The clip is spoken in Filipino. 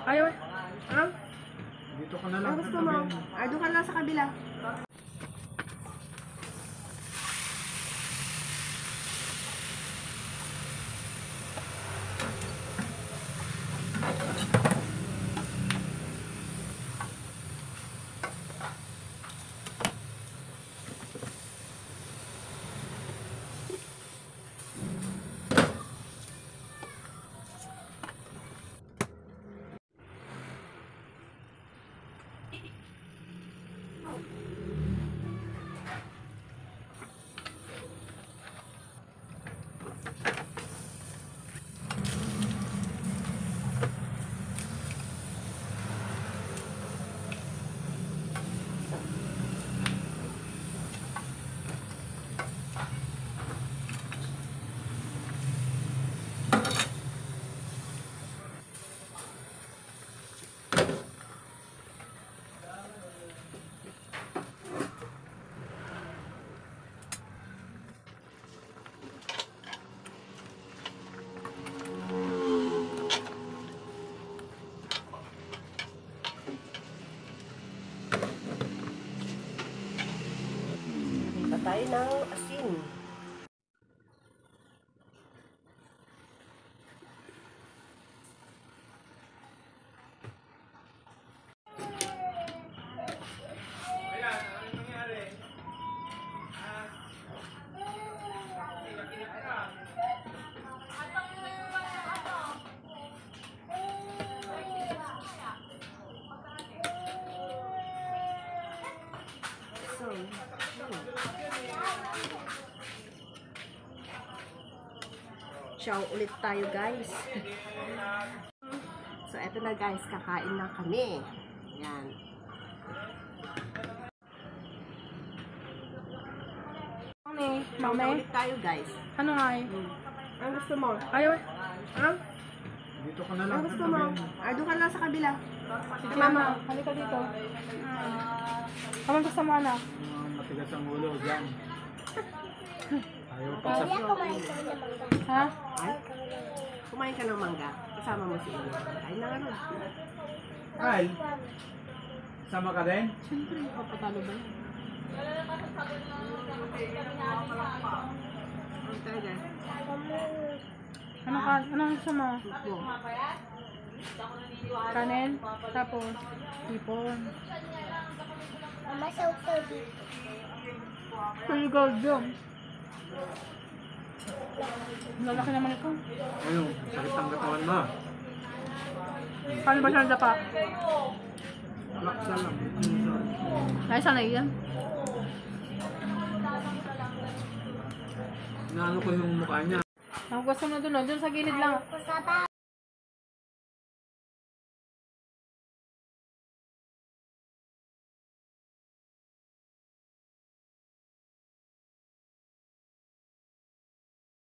Ayaw. Ha? Dito ka na lang. Ang gusto mo? Ay, doon ka na lang sa kabila. Tayo ng asin. Ciao ulit tayo guys. So eto na guys, kakain na kami. Yan. Mame, ulit tayo guys. Ano nga eh? Ang gusto mo? Ayaw. Ha? Dito ka na lang. Ang gusto mo? Ay, doon ka na lang sa kabila. Sige mama, halika dito. Ano gusto mo anak? Matigas ang ulo dyan. Ayaw pa sa... Ha? Ay, kumain ka ng mangga. Kasama mo si Ina. Ay, na ano. Ay! Sama ka din? Siyempre, papatalo ba yan? Ano tayo guys? Ano ka? Anong gusto mo? Tukbo. Kanin? Tapos? Hipon. Mama, sausaw dito. Full gold yun. Lalaki naman ito. Ayun, sakit ang katawan mo. Paano ba siya nadapa? Laksa lang. Ay, sanay yan. Inaano ko yung mukha niya. Ang gusto mo doon sa gilid lang.